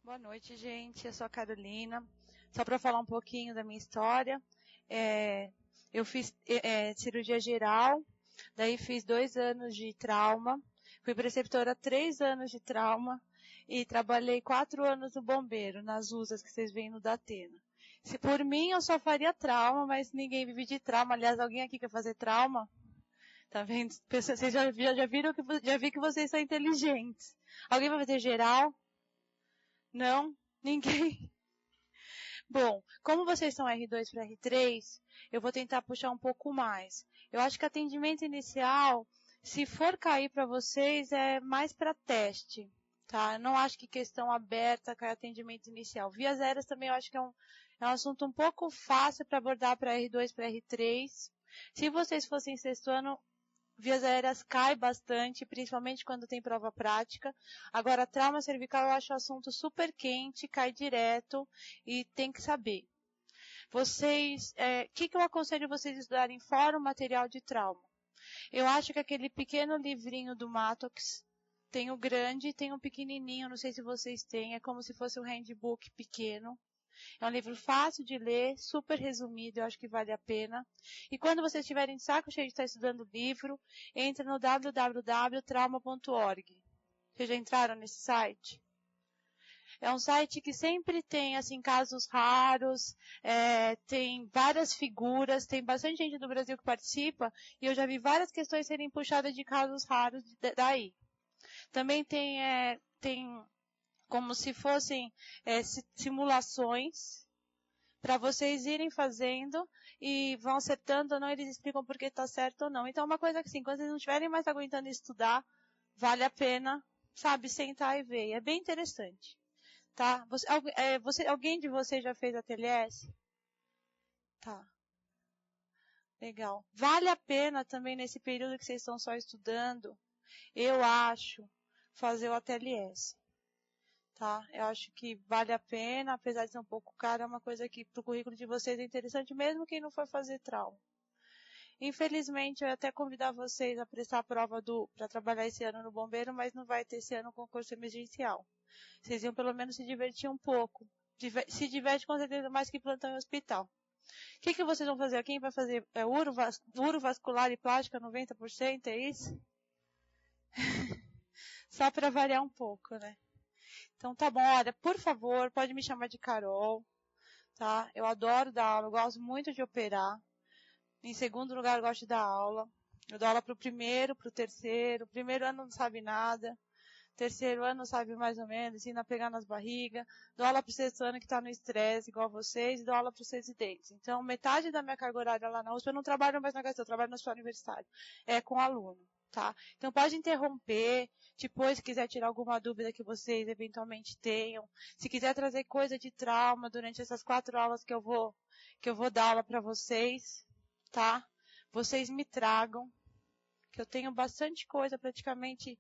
Boa noite, gente. Eu sou a Carolina. Só para falar um pouquinho da minha história. Eu fiz cirurgia geral, daí fiz 2 anos de trauma, fui preceptora 3 anos de trauma e trabalhei 4 anos no bombeiro, nas USAs que vocês veem no Datena. Se por mim, eu só faria trauma, mas ninguém vive de trauma. Aliás, alguém aqui quer fazer trauma? Tá vendo? Vocês já viram já vi que vocês são inteligentes. Alguém vai fazer geral? Não? Ninguém? Bom, como vocês são R2 para R3, eu vou tentar puxar um pouco mais. Eu acho que atendimento inicial, se for cair para vocês, é mais para teste, tá? Eu não acho que questão aberta cai atendimento inicial. Vias aéreas também eu acho que é um assunto um pouco fácil para abordar para R2 para R3. Se vocês fossem sexto ano, vias aéreas cai bastante, principalmente quando tem prova prática. Agora, trauma cervical eu acho um assunto super quente, cai direto e tem que saber. Vocês, que eu aconselho vocês a estudarem fora o material de trauma? Eu acho que aquele pequeno livrinho do Mattox, tem o grande e tem um pequenininho, não sei se vocês têm, é como se fosse um handbook pequeno. É um livro fácil de ler, super resumido, eu acho que vale a pena. E quando vocês estiverem de saco cheio de estar estudando o livro, entre no www.trauma.org. Vocês já entraram nesse site? É um site que sempre tem, assim, casos raros, tem várias figuras, tem bastante gente do Brasil que participa, e eu já vi várias questões serem puxadas de casos raros daí. Também tem como se fossem simulações para vocês irem fazendo e vão acertando ou não, eles explicam por que está certo ou não. Então, uma coisa que, assim, quando vocês não estiverem mais aguentando estudar, vale a pena, sabe, sentar e ver. É bem interessante, tá? Alguém de vocês já fez a TLS? Tá. Legal. Vale a pena também, nesse período que vocês estão só estudando, eu acho, fazer o ATLS. Tá? Eu acho que vale a pena, apesar de ser um pouco caro, é uma coisa que para o currículo de vocês é interessante, mesmo quem não for fazer trauma. Infelizmente, eu ia até convidar vocês a prestar a prova para trabalhar esse ano no bombeiro, mas não vai ter esse ano concurso emergencial. Vocês iam pelo menos se divertir um pouco. Se diverte com certeza mais que plantão em hospital. O que vocês vão fazer? Quem vai fazer urovascular e plástica 90%, é isso? Só para variar um pouco, né? Então, tá bom, olha, por favor, pode me chamar de Carol, tá? Eu adoro dar aula, eu gosto muito de operar. Em segundo lugar, eu gosto de dar aula. Eu dou aula para o primeiro, para o terceiro. Primeiro ano não sabe nada. Terceiro ano sabe mais ou menos, ensina a pegar nas barrigas. Dou aula para o sexto ano que está no estresse, igual vocês, e dou aula para os residentes. Então, metade da minha carga horária lá na USP, eu não trabalho mais na casa, eu trabalho na sua universidade. É com aluno, tá? Então, pode interromper. Depois, se quiser tirar alguma dúvida que vocês eventualmente tenham. Se quiser trazer coisa de trauma durante essas 4 aulas que eu vou dar aula para vocês, tá? Vocês me tragam, que eu tenho bastante coisa, praticamente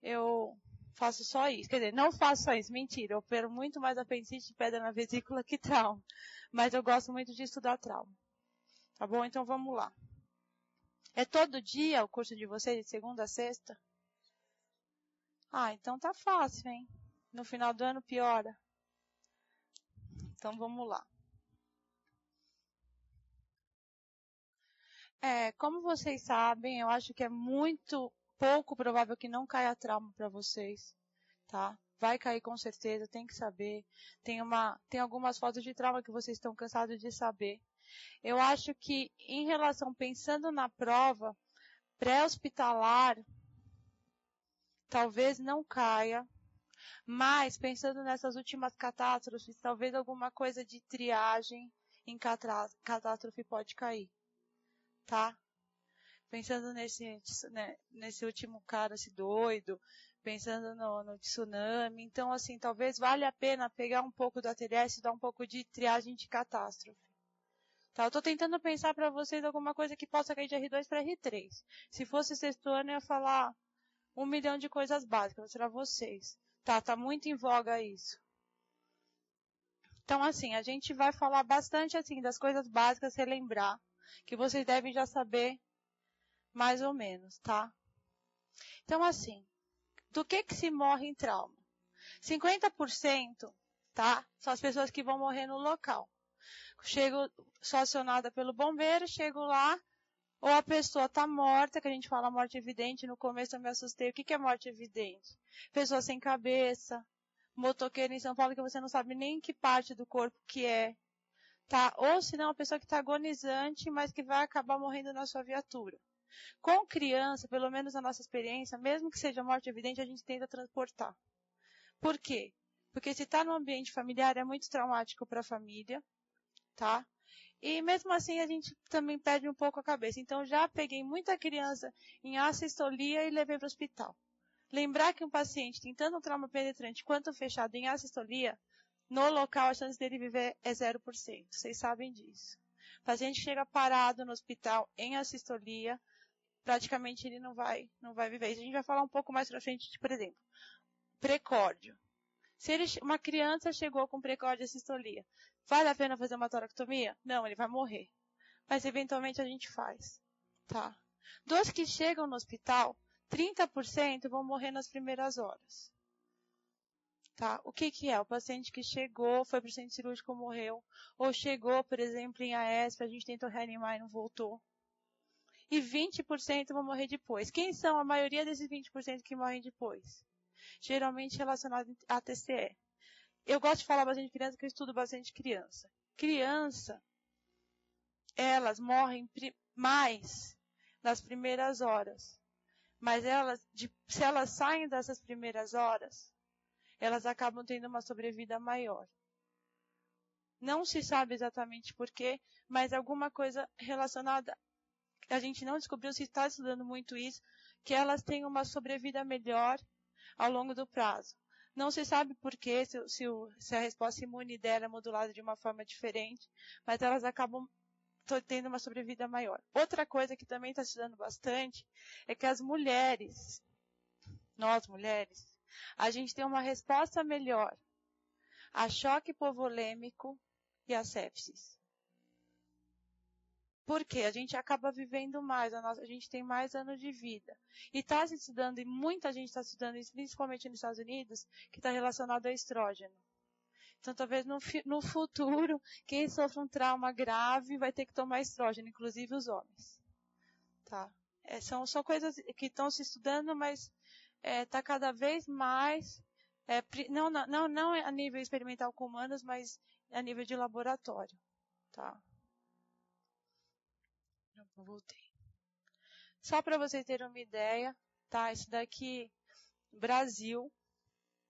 eu faço só isso. Quer dizer, não faço só isso, mentira. Eu opero muito mais apendicite e pedra na vesícula que trauma. Mas eu gosto muito de estudar trauma. Tá bom? Então vamos lá. É todo dia o curso de vocês, de segunda a sexta? Ah, então tá fácil, hein? No final do ano piora. Então vamos lá. Como vocês sabem, eu acho que é muito pouco provável que não caia trauma para vocês, tá? Vai cair com certeza, tem que saber. Tem algumas fotos de trauma que vocês estão cansados de saber. Eu acho que, em relação, pensando na prova, pré-hospitalar, talvez não caia, mas pensando nessas últimas catástrofes, talvez alguma coisa de triagem em catástrofe pode cair, tá? Pensando nesse último cara, esse doido, pensando no tsunami. Então, assim, talvez valha a pena pegar um pouco do ATLS e dar um pouco de triagem de catástrofe. Tá, eu estou tentando pensar para vocês alguma coisa que possa cair de R2 para R3. Se fosse sexto ano, eu ia falar 1 milhão de coisas básicas para vocês. Tá muito em voga isso. Então, assim, a gente vai falar bastante, assim, das coisas básicas, relembrar, que vocês devem já saber mais ou menos, tá? Então, assim, do que se morre em trauma? 50%, tá? São as pessoas que vão morrer no local. Sou acionada pelo bombeiro, chego lá, ou a pessoa está morta, que a gente fala morte evidente, no começo eu me assustei. O que é morte evidente? Pessoa sem cabeça, motoqueiro em São Paulo que você não sabe nem que parte do corpo que é, tá? Ou se não, a pessoa que está agonizante, mas que vai acabar morrendo na sua viatura. Com criança, pelo menos na nossa experiência, mesmo que seja morte evidente, a gente tenta transportar. Por quê? Porque se está no ambiente familiar é muito traumático para a família, tá? E mesmo assim a gente também perde um pouco a cabeça. Então já peguei muita criança em assistolia e levei para o hospital. Lembrar que um paciente tem tanto trauma penetrante quanto fechado em assistolia, no local a chance dele viver é 0%. Vocês sabem disso. O paciente chega parado no hospital em assistolia, praticamente ele não vai viver. Isso a gente vai falar um pouco mais pra frente, por exemplo, precórdio. Se uma criança chegou com precórdio e assistolia, vale a pena fazer uma toracotomia? Não, ele vai morrer. Mas eventualmente a gente faz, tá? Dos que chegam no hospital, 30% vão morrer nas primeiras horas. Tá? O que é? O paciente que chegou, foi para o centro cirúrgico, morreu. Ou chegou, por exemplo, em AESP, a gente tentou reanimar e não voltou. E 20% vão morrer depois. Quem são a maioria desses 20% que morrem depois? Geralmente relacionado a TCE. Eu gosto de falar bastante de criança, porque eu estudo bastante criança. Criança, elas morrem mais nas primeiras horas. Mas se elas saem dessas primeiras horas, elas acabam tendo uma sobrevida maior. Não se sabe exatamente por quê, mas alguma coisa relacionada, a gente não descobriu, se está estudando muito isso, que elas têm uma sobrevida melhor ao longo do prazo. Não se sabe por quê, se a resposta imune dela é modulada de uma forma diferente, mas elas acabam tendo uma sobrevida maior. Outra coisa que também está estudando bastante é que as mulheres, nós mulheres, a gente tem uma resposta melhor a choque hipovolêmico e a sepsis. Por quê? A gente acaba vivendo mais, a gente tem mais anos de vida. E está se estudando, e muita gente está estudando isso, principalmente nos Estados Unidos, que está relacionado ao estrógeno. Então, talvez no futuro, quem sofre um trauma grave vai ter que tomar estrógeno, inclusive os homens. Tá? São coisas que estão se estudando, mas está cada vez mais, não a nível experimental com humanos, mas a nível de laboratório. Tá? Voltei. Só para vocês terem uma ideia, tá? Isso daqui, Brasil,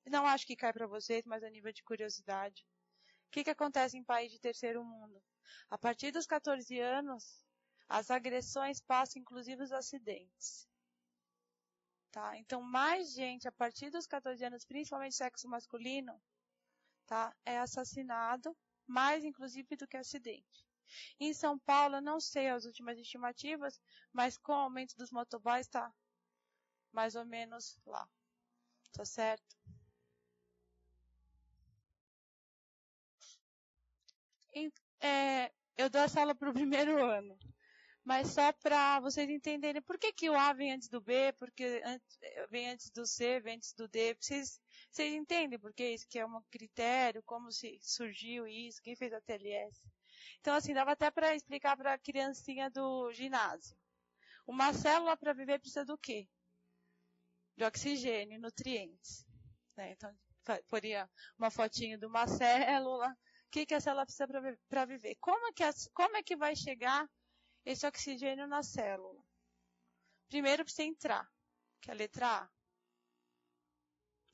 não acho que cai para vocês, mas a nível de curiosidade. O que acontece em país de terceiro mundo? A partir dos 14 anos, as agressões passam, inclusive os acidentes. Tá? Então, mais gente, a partir dos 14 anos, principalmente sexo masculino, tá? É assassinado, mais inclusive do que acidente. Em São Paulo, eu não sei as últimas estimativas, mas com o aumento dos motoboys está mais ou menos lá. Tá certo? Eu dou essa aula para o primeiro ano, mas só para vocês entenderem por que o A vem antes do B, porque vem antes do C, vem antes do D. Vocês entendem por que isso que é um critério, como se surgiu isso, quem fez a TLS. Então, assim, dava até para explicar para a criancinha do ginásio. Uma célula para viver precisa do quê? De oxigênio, nutrientes. Né? Então, poria uma fotinho de uma célula. O que a célula precisa para viver? Como é que vai chegar esse oxigênio na célula? Primeiro precisa entrar, que é a letra A.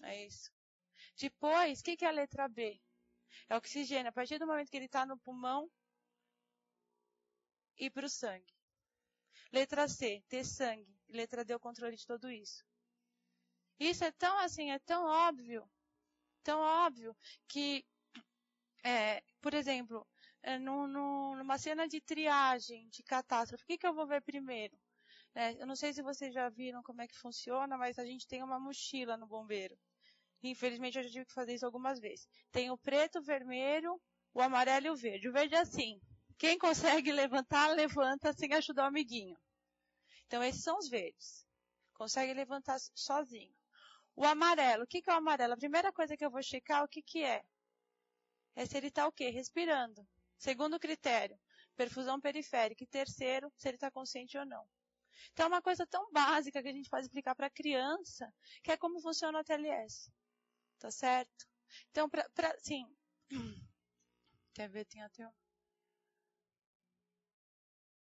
É isso. Depois, o que é a letra B? É oxigênio. A partir do momento que ele está no pulmão, ir para o sangue. Letra C, ter sangue. Letra D, o controle de tudo isso. Isso é tão óbvio que, por exemplo, numa cena de triagem, de catástrofe, o que eu vou ver primeiro? Eu não sei se vocês já viram como é que funciona, mas a gente tem uma mochila no bombeiro. Infelizmente, eu já tive que fazer isso algumas vezes. Tem o preto, o vermelho, o amarelo e o verde. O verde é assim. Quem consegue levantar, levanta sem ajudar o amiguinho. Então, esses são os verdes. Consegue levantar sozinho. O amarelo, o que é o amarelo? A primeira coisa que eu vou checar, o que é? É se ele está o quê? Respirando. Segundo critério, perfusão periférica. E terceiro, se ele está consciente ou não. Então, é uma coisa tão básica que a gente pode explicar para a criança, que é como funciona o TLS. Tá certo? Então, sim. Quer ver? Tem até...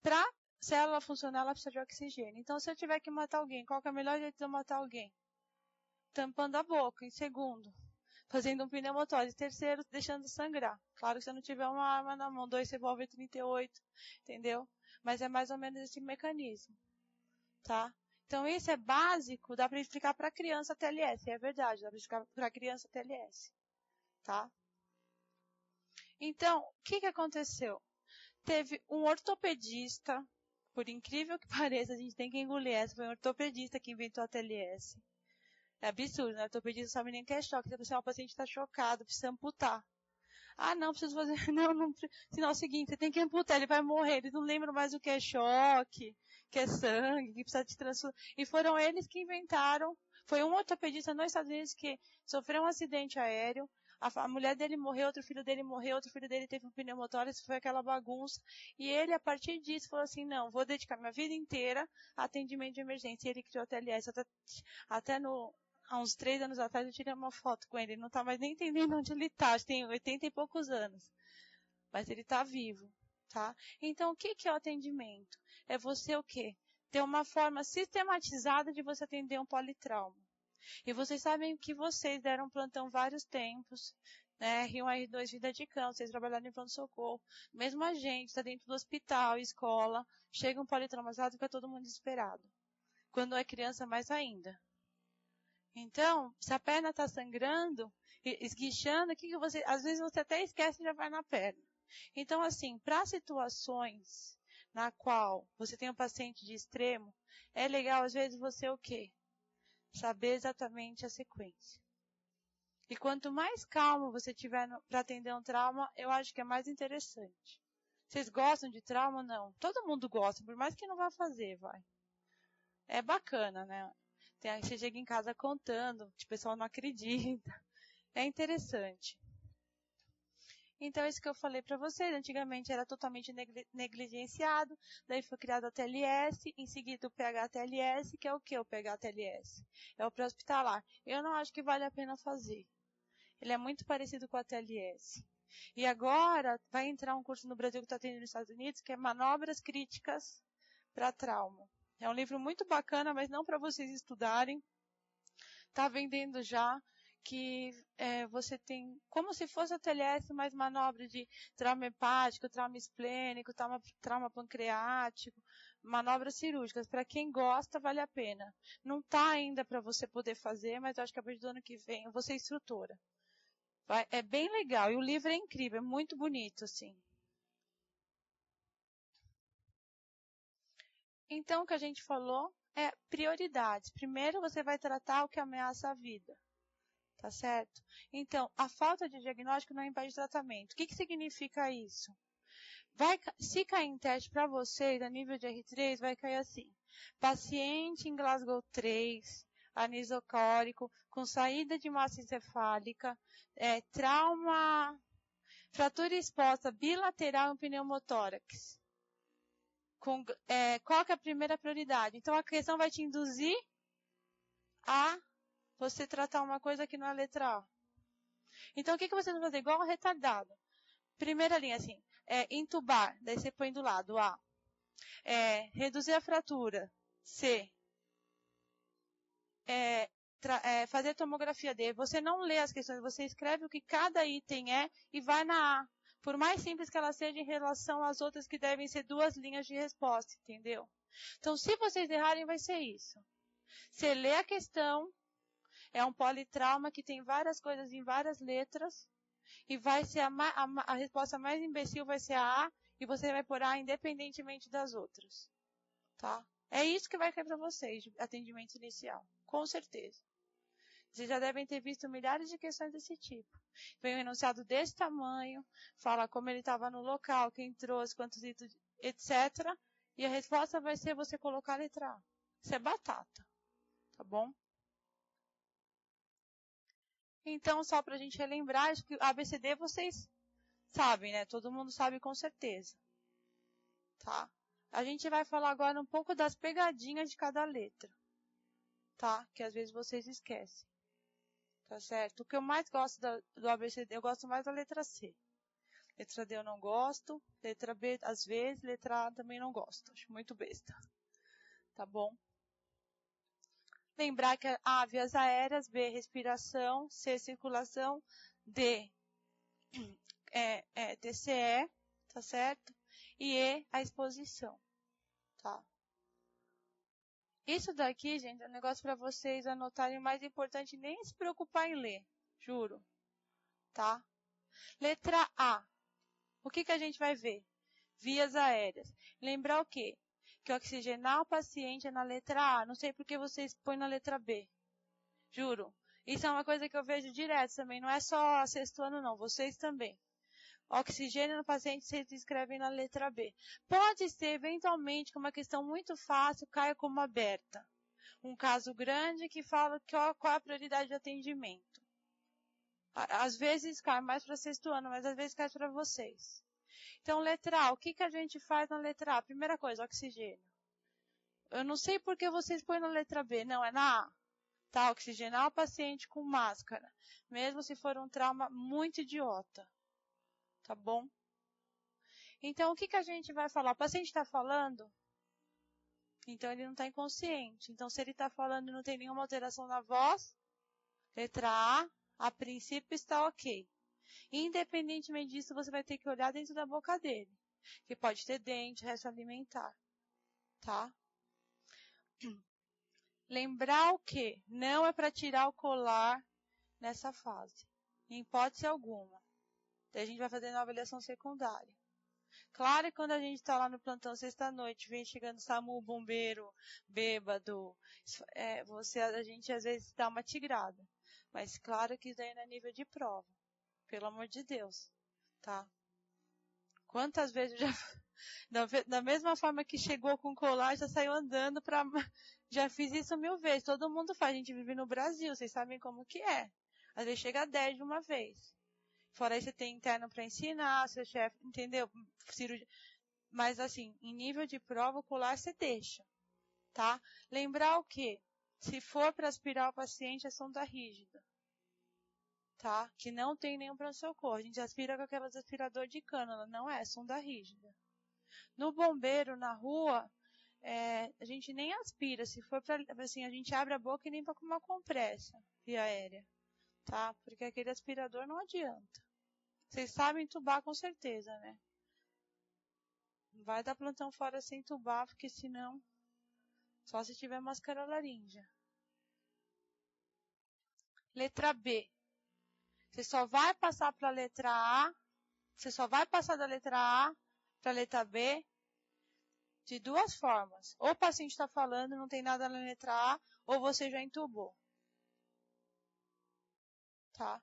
Para a célula funcionar, ela precisa de oxigênio. Então, se eu tiver que matar alguém, qual que é o melhor jeito de eu matar alguém? Tampando a boca. Em segundo, fazendo um pneumotose. Terceiro, deixando sangrar. Claro que se eu não tiver uma arma na mão, 2 revólver 38, entendeu? Mas é mais ou menos esse mecanismo. Tá? Então, isso é básico, dá para explicar para a criança TLS. É verdade, dá para explicar para a criança TLS. Tá? Então, o que aconteceu? Teve um ortopedista, por incrível que pareça, a gente tem que engolir essa, foi um ortopedista que inventou a TLS. É absurdo, né? O ortopedista não sabe nem o que é choque. Se o paciente está chocado, precisa amputar. Ah, não, preciso fazer... Não, senão é o seguinte, você tem que amputar, ele vai morrer. Eles não lembram mais o que é choque, que é sangue, que precisa de transfusão. E foram eles que inventaram. Foi um ortopedista nos Estados Unidos que sofreu um acidente aéreo. A mulher dele morreu, outro filho dele morreu, outro filho dele teve um pneumotórax, foi aquela bagunça. E ele, a partir disso, falou assim, não, vou dedicar minha vida inteira a atendimento de emergência. E ele criou a TLS. Até há uns 3 anos atrás eu tirei uma foto com ele. Ele não está mais nem entendendo onde ele está. Tem 80 e poucos anos. Mas ele está vivo, tá? Então, o que é o atendimento? É você o quê? Ter uma forma sistematizada de você atender um politrauma. E vocês sabem que vocês deram plantão vários tempos, né? R1, R2, vida de campo, vocês trabalharam em pronto-socorro. Mesmo a gente está dentro do hospital, escola, chega um politraumatizado e fica todo mundo desesperado. Quando é criança, mais ainda. Então, se a perna está sangrando, esguichando, às vezes você até esquece e já vai na perna. Então, assim, para situações na qual você tem um paciente de extremo, é legal, às vezes, você o quê? Saber exatamente a sequência. E quanto mais calmo você tiver para atender um trauma, eu acho que é mais interessante. Vocês gostam de trauma ou não? Todo mundo gosta, por mais que não vá fazer, vai. É bacana, né? Você chega em casa contando, o pessoal não acredita. É interessante. Então, isso que eu falei para vocês, antigamente era totalmente negligenciado, daí foi criado a TLS, em seguida o PH-TLS, que é o que o PH-TLS? É o pré-hospitalar. Eu não acho que vale a pena fazer. Ele é muito parecido com a TLS. E agora vai entrar um curso no Brasil que está tendo nos Estados Unidos, que é Manobras Críticas para Trauma. É um livro muito bacana, mas não para vocês estudarem. Está vendendo já que você tem, como se fosse a TLS, mais manobra de trauma hepático, trauma esplênico, trauma pancreático, manobras cirúrgicas. Para quem gosta, vale a pena. Não está ainda para você poder fazer, mas eu acho que a partir do ano que vem eu vou ser instrutora. É bem legal. E o livro é incrível, é muito bonito, assim. Então, o que a gente falou é prioridades. Primeiro, você vai tratar o que ameaça a vida. Tá certo? Então, a falta de diagnóstico não impede tratamento. O que significa isso? Se cair em teste para vocês, a nível de R3, vai cair assim. Paciente em Glasgow 3, anisocórico, com saída de massa encefálica, trauma, fratura exposta bilateral em pneumotórax. Qual que é a primeira prioridade? Então, a questão vai te induzir a você tratar uma coisa que não é letra A. Então, o que você vai fazer? Igual um retardado. Primeira linha, assim, intubar, daí você põe do lado, A. Reduzir a fratura, C. Fazer tomografia D. Você não lê as questões, você escreve o que cada item é e vai na A. Por mais simples que ela seja em relação às outras que devem ser 2 linhas de resposta, entendeu? Então, se vocês errarem, vai ser isso. Você lê a questão, é um politrauma que tem várias coisas em várias letras, e vai ser a resposta mais imbecil vai ser a A, e você vai pôr A independentemente das outras. Tá? É isso que vai cair para vocês, atendimento inicial. Com certeza. Vocês já devem ter visto milhares de questões desse tipo. Vem um enunciado desse tamanho, fala como ele estava no local, quem trouxe, quantos itens, etc. E a resposta vai ser você colocar a letra A. Isso é batata. Tá bom? Então, só para a gente relembrar, acho que ABCD vocês sabem, né? Todo mundo sabe com certeza. Tá? A gente vai falar agora um pouco das pegadinhas de cada letra. Tá? Que às vezes vocês esquecem. Tá certo? O que eu mais gosto do ABCD, eu gosto mais da letra C. Letra D eu não gosto. Letra B, às vezes. Letra A também não gosto. Acho muito besta. Tá bom? Lembrar que A, vias aéreas. B, respiração. C, circulação. D, TCE. Tá certo? E E, a exposição. Tá? Isso daqui, gente, é um negócio para vocês anotarem. O mais importante, nem se preocupar em ler. Juro. Tá? Letra A. O que a gente vai ver? Vias aéreas. Lembrar o quê? Que oxigenar o paciente é na letra A. Não sei por que vocês põem na letra B. Juro. Isso é uma coisa que eu vejo direto também. Não é só sexto ano, não. Vocês também. Oxigênio no paciente, vocês escrevem na letra B. Pode ser, eventualmente, que uma questão muito fácil caia como aberta. Um caso grande que fala qual é a prioridade de atendimento. Às vezes cai mais para sexto ano, mas às vezes cai para vocês. Então, letra A, o que a gente faz na letra A? Primeira coisa, oxigênio. Eu não sei por que vocês põem na letra B. Não, é na A. Tá? Oxigenar o paciente com máscara. Mesmo se for um trauma muito idiota. Tá bom? Então, o que a gente vai falar? O paciente está falando? Então, ele não está inconsciente. Então, se ele está falando e não tem nenhuma alteração na voz, letra A princípio está ok. Independentemente disso, você vai ter que olhar dentro da boca dele. Que pode ter dente, resto alimentar. Tá? Lembrar o que? Não é para tirar o colar nessa fase. Em hipótese alguma. Daí a gente vai fazendo uma avaliação secundária. Claro que quando a gente está lá no plantão sexta-noite, vem chegando SAMU, bombeiro, bêbado, a gente às vezes dá uma tigrada. Mas claro que isso daí não é nível de prova. Pelo amor de Deus. Tá? Quantas vezes eu já... Da mesma forma que chegou com colar, já saiu andando para... Já fiz isso 1000 vezes. Todo mundo faz. A gente vive no Brasil. Vocês sabem como que é. Às vezes chega a 10 de uma vez. Fora aí você tem interno para ensinar, seu chefe, entendeu? Cirurgia. Mas assim, em nível de prova, o colar você deixa. Tá? Lembrar o quê? Se for para aspirar o paciente, é sonda rígida. Tá? Que não tem nenhum pronto-socorro. A gente aspira com aquelas aspirador de cânula. Não é sonda rígida. No bombeiro, na rua, a gente nem aspira. Se for para, assim, a gente abre a boca e limpa com uma compressa via aérea. Tá? Porque aquele aspirador não adianta. Vocês sabem entubar com certeza, né? Não vai dar plantão fora sem entubar, porque senão, só se tiver máscara laríngea. Letra B. Você só vai passar para a letra A, você só vai passar da letra A para a letra B de duas formas. Ou o paciente está falando, não tem nada na letra A, ou você já entubou. Tá?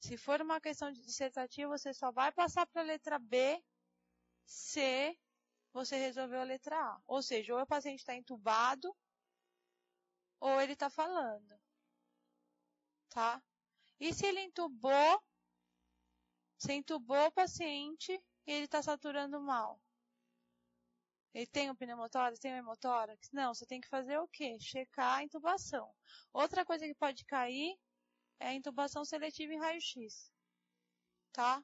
Se for uma questão dissertativa, você só vai passar para a letra B se você resolveu a letra A. Ou seja, ou o paciente está entubado, ou ele está falando. Tá? E se ele entubou, você entubou o paciente e ele está saturando mal? Ele tem um pneumotórax? Tem um hemotórax? Não, você tem que fazer o quê? Checar a intubação. Outra coisa que pode cair é a intubação seletiva em raio-x. Tá?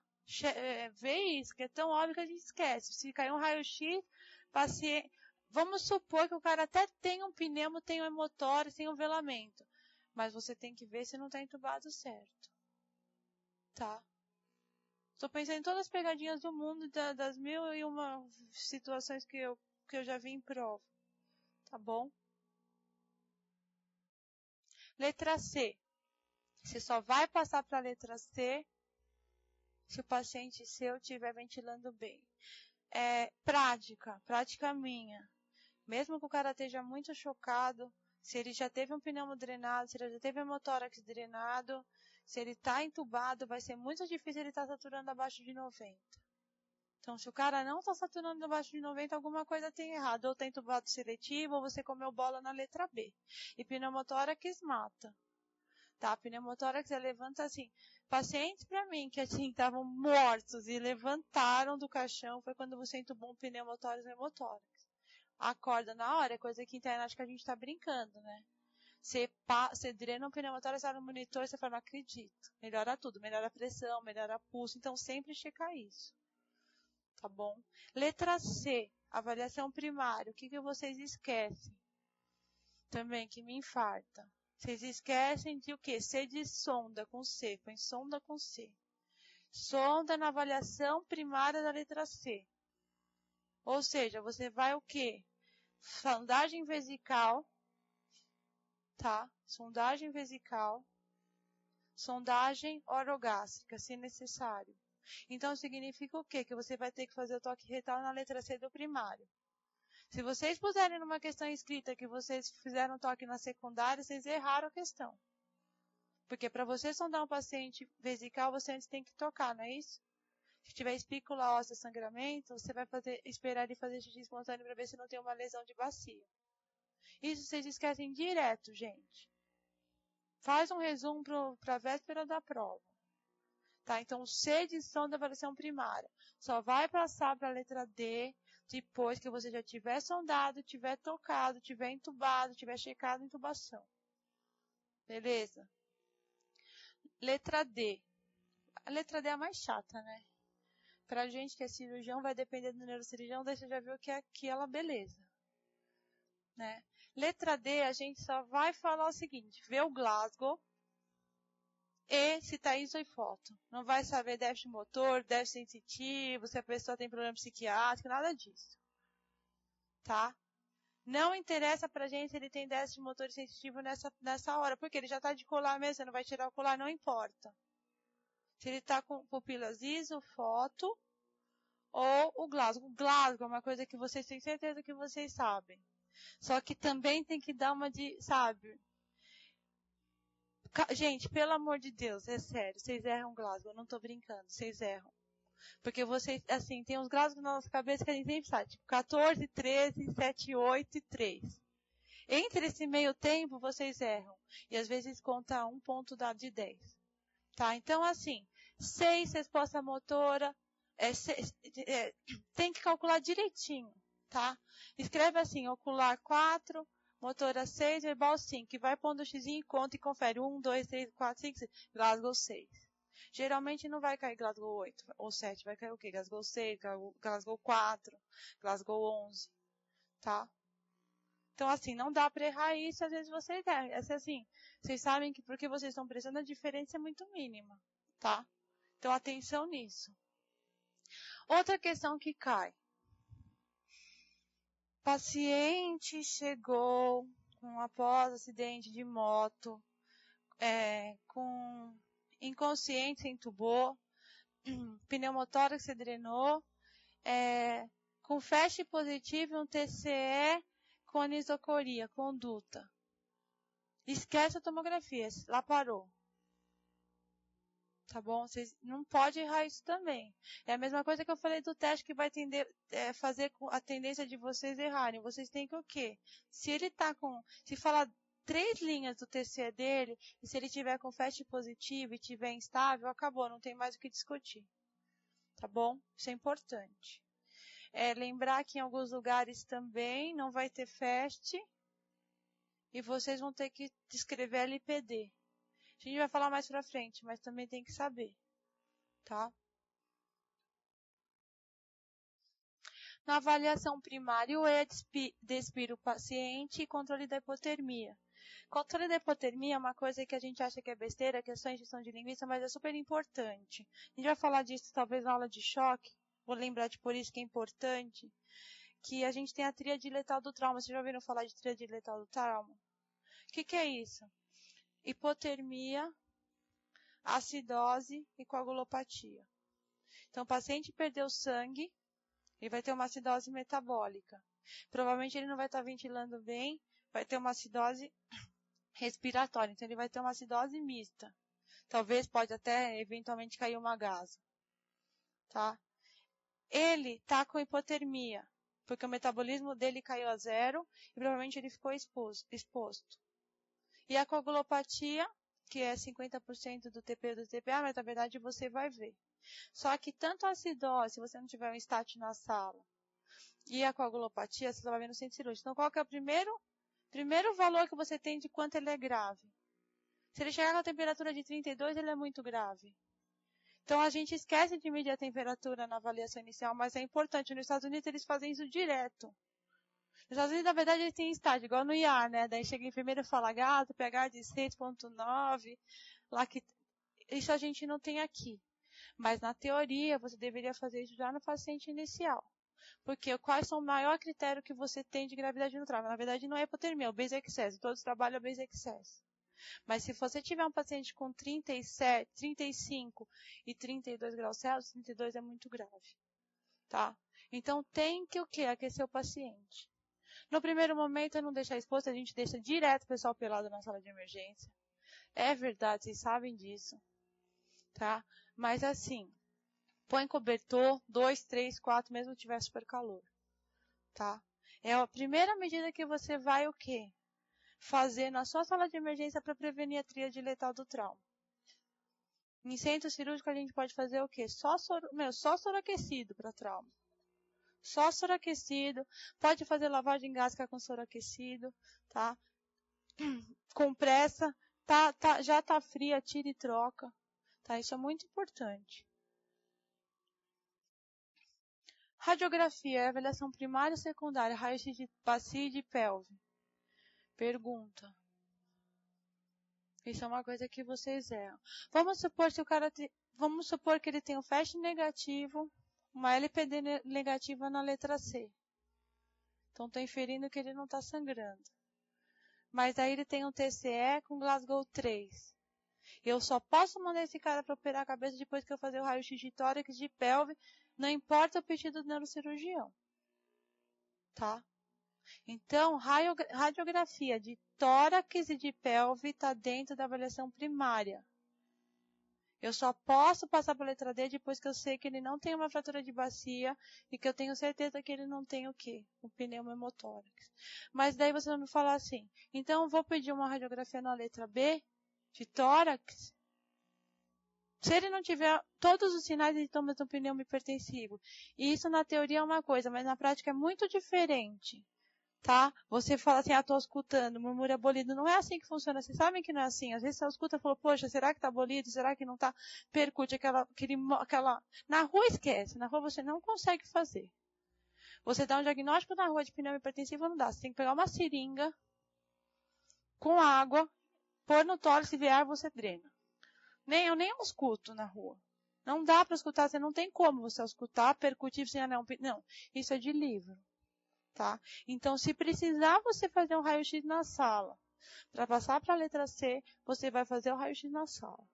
Vê isso, que é tão óbvio que a gente esquece. Se cair um raio-x, paciente... Vamos supor que o cara até tem um pneumo, tem um hemotórax, tem um velamento. Mas você tem que ver se não está entubado certo. Tá? Estou pensando em todas as pegadinhas do mundo, das 1001 situações que eu já vi em prova. Tá bom? Letra C. Você só vai passar para a letra C se o paciente seu estiver ventilando bem. Prática minha. Mesmo que o cara esteja muito chocado, se ele já teve um pneumo drenado, se ele já teve hemotórax drenado, se ele está entubado, vai ser muito difícil ele estar saturando abaixo de 90. Então, se o cara não está saturando abaixo de 90, alguma coisa tem errado. Ou está entubado seletivo, ou você comeu bola na letra B. E pneumotórax mata. Tá? Pneumotórax levanta assim. Pacientes para mim que assim estavam mortos e levantaram do caixão foi quando você entubou um pneumotórax e pneumotórax. Acorda na hora, é coisa que interna, acho que a gente tá brincando, né? Você drena um pneumotórax, sai no monitor, você fala, não acredito. Melhora tudo, melhora a pressão, melhora pulso, então sempre checar isso. Tá bom? Letra C, avaliação primária. O que vocês esquecem? Também que me infarta. Vocês esquecem de o quê? C de sonda com C. Põe sonda com C. Sonda na avaliação primária da letra C. Ou seja, você vai o quê? Sondagem vesical, tá? Sondagem vesical. Sondagem orogástrica, se necessário. Então, significa o quê? Que você vai ter que fazer o toque retal na letra C do primário. Se vocês puserem numa questão escrita que vocês fizeram toque na secundária, vocês erraram a questão. Porque para você sondar um paciente vesical, você antes tem que tocar, não é isso? Se tiver espícula óssea, sangramento, você vai esperar ele fazer xixi espontâneo para ver se não tem uma lesão de bacia. Isso vocês esquecem direto, gente. Faz um resumo para a véspera da prova. Tá? Então, o C de som da avaliação primária só vai passar para a letra D depois que você já tiver sondado, tiver tocado, tiver entubado, tiver checado a intubação. Beleza? Letra D. A letra D é a mais chata, né? Pra gente que é cirurgião, vai depender do neurocirurgião, daí você já viu que é aquela beleza. Né? Letra D, a gente só vai falar o seguinte, vê o Glasgow e se tá ISO e foto. Não vai saber déficit motor, déficit sensitivo, se a pessoa tem problema psiquiátrico, nada disso. Tá? Não interessa pra gente se ele tem déficit motor sensitivo nessa hora, porque ele já tá de colar mesmo, você não vai tirar o colar, não importa. Se ele tá com pupilas ISO, foto, ou o Glasgow. O Glasgow é uma coisa que vocês têm certeza que vocês sabem. Só que também tem que dar uma de, sabe? Gente, pelo amor de Deus, é sério, vocês erram Glasgow, eu não tô brincando, vocês erram. Porque vocês, assim, tem uns Glasgow na nossa cabeça que a gente sempre sabe, tipo 14, 13, 7, 8 e 3. Entre esse meio tempo, vocês erram. E às vezes conta um ponto de 10. Tá? Então, assim, 6, resposta motora, tem que calcular direitinho, tá? Escreve assim, ocular 4, motora 6, verbal 5, e vai pondo o xizinho e conta e confere 1, 2, 3, 4, 5, 6, Glasgow 6. Geralmente não vai cair Glasgow 8 ou 7, vai cair o quê? Glasgow 6, Glasgow 4, Glasgow 11, tá? Então, assim, não dá para errar isso, às vezes vocês erram. Assim, vocês sabem que porque vocês estão prestando, a diferença é muito mínima, tá? Então, atenção nisso. Outra questão que cai. Paciente chegou após acidente de moto, com inconsciente, se entubou, pneumotórax se drenou, com FAST positivo e um TCE com anisocoria, conduta. Esquece a tomografia, lá parou. Tá bom? Vocês não pode errar isso também. É a mesma coisa que eu falei do teste que vai fazer a tendência de vocês errarem. Vocês têm que o quê? Se ele tá se falar 3 linhas do TCE dele, e se ele tiver com FAST positivo e tiver instável, acabou, não tem mais o que discutir. Tá bom? Isso é importante. Lembrar que em alguns lugares também não vai ter FAST e vocês vão ter que descrever LPD. A gente vai falar mais pra frente, mas também tem que saber, tá? Na avaliação primária, o E despira o paciente e controle da hipotermia. Controle da hipotermia é uma coisa que a gente acha que é besteira, que é só injeção de linguiça, mas é super importante. A gente vai falar disso talvez na aula de choque, vou lembrar de por isso que é importante, que a gente tem a tríade letal do trauma. Vocês já ouviram falar de tríade letal do trauma? O que é isso? Hipotermia, acidose e coagulopatia. Então, o paciente perdeu sangue, ele vai ter uma acidose metabólica. Provavelmente ele não vai estar ventilando bem, vai ter uma acidose respiratória. Então, ele vai ter uma acidose mista. Talvez pode até, eventualmente, cair uma gasa. Tá? Ele está com hipotermia, porque o metabolismo dele caiu a 0 e provavelmente ele ficou exposto. E a coagulopatia, o que é 50% do TP ou do TPA, mas na verdade você vai ver. Só que tanto a acidose, se você não tiver um STAT na sala, e a coagulopatia, você vai ver no centro cirúrgico. Então, qual que é o primeiro valor que você tem de quanto ele é grave? Se ele chegar com a temperatura de 32, ele é muito grave. Então, a gente esquece de medir a temperatura na avaliação inicial, mas é importante. Nos Estados Unidos, eles fazem isso direto. Nos Estados Unidos, na verdade, eles têm estágio, igual no IAR, né? Daí chega a enfermeira e fala, gato, pH de 6,9, lá que... Isso a gente não tem aqui. Mas, na teoria, você deveria fazer isso já no paciente inicial. Porque quais são o maior critério que você tem de gravidade no trauma? Na verdade, não é hipotermia, é o base excess. Todos trabalham base excess. Mas se você tiver um paciente com 37, 35 e 32 graus Celsius, 32 é muito grave. Tá? Então, tem que o quê? Aquecer o paciente. No primeiro momento, não deixar exposto, a gente deixa direto o pessoal pelado na sala de emergência. É verdade, vocês sabem disso. Tá? Mas assim, põe cobertor, 2, 3, 4, mesmo que tiver super calor. Tá? É a primeira medida que você vai o quê? Fazer na sua sala de emergência para prevenir a tríade letal do trauma. Em centro cirúrgico a gente pode fazer o quê? Só soro aquecido para trauma. Só soro aquecido. Pode fazer lavagem gástrica com soro aquecido, tá? Compressa, já tá fria, tira e troca. Tá? Isso é muito importante. Radiografia, avaliação primária ou secundária, raio-x de bacia e de pelve. Pergunta. Isso é uma coisa que vocês erram. Vamos supor que ele tem um FAST negativo, uma LPD negativa na letra C. Então, estou inferindo que ele não está sangrando. Mas aí ele tem um TCE com Glasgow 3. Eu só posso mandar esse cara para operar a cabeça depois que eu fazer o raio-x de tórax, de pelve, não importa o pedido do neurocirurgião. Tá? Então, radiografia de tórax e de pelve está dentro da avaliação primária. Eu só posso passar para a letra D depois que eu sei que ele não tem uma fratura de bacia e que eu tenho certeza que ele não tem o quê? O pneumo hemotórax. Mas daí você vai me falar assim, então eu vou pedir uma radiografia na letra B de tórax? Se ele não tiver todos os sinais de sintomas do pneumo hipertensivo. E isso na teoria é uma coisa, mas na prática é muito diferente. Tá? Você fala assim, tô auscultando, murmúrio abolido. Não é assim que funciona. Vocês sabem que não é assim. Às vezes você ausculta e fala, poxa, será que tá abolido? Será que não tá? Percute aquela... Na rua esquece. Na rua você não consegue fazer. Você dá um diagnóstico na rua de pneumo hipertensivo, não dá. Você tem que pegar uma seringa com água, pôr no tórax e vier, você drena. Eu nem ausculto na rua. Não dá para auscultar. Você não tem como você auscultar, percutir, sem anel. Não. Isso é de livro. Tá? Então, se precisar você fazer um raio-x na sala, para passar para a letra C, você vai fazer o raio-x na sala.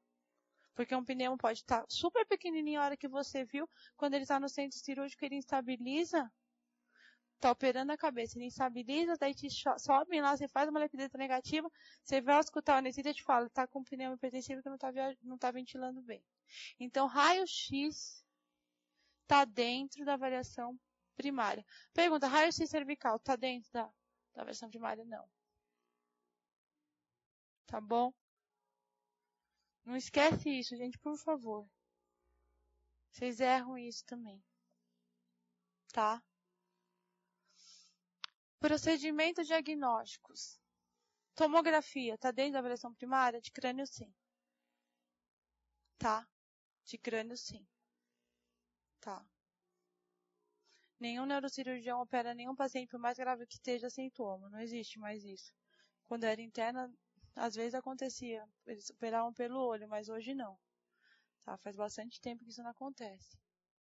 Porque um pneumo pode estar super pequenininho a hora que você viu, quando ele está no centro cirúrgico, ele instabiliza, está operando a cabeça, ele instabiliza, daí te sobe lá, você faz uma lepideta negativa, você vai escutar o anestesista e te fala, está com pneumo hipertensivo que não está ventilando bem. Então, raio-x está dentro da avaliação primária. Pergunta, raio-x cervical está dentro da versão primária? Não. Tá bom? Não esquece isso, gente, por favor. Vocês erram isso também. Tá? Procedimentos diagnósticos. Tomografia, está dentro da avaliação primária? De crânio, sim. Tá? De crânio, sim. Tá? Nenhum neurocirurgião opera nenhum paciente, por mais grave que esteja, sintoma. Não existe mais isso. Quando era interna, às vezes acontecia. Eles operavam pelo olho, mas hoje não. Tá? Faz bastante tempo que isso não acontece.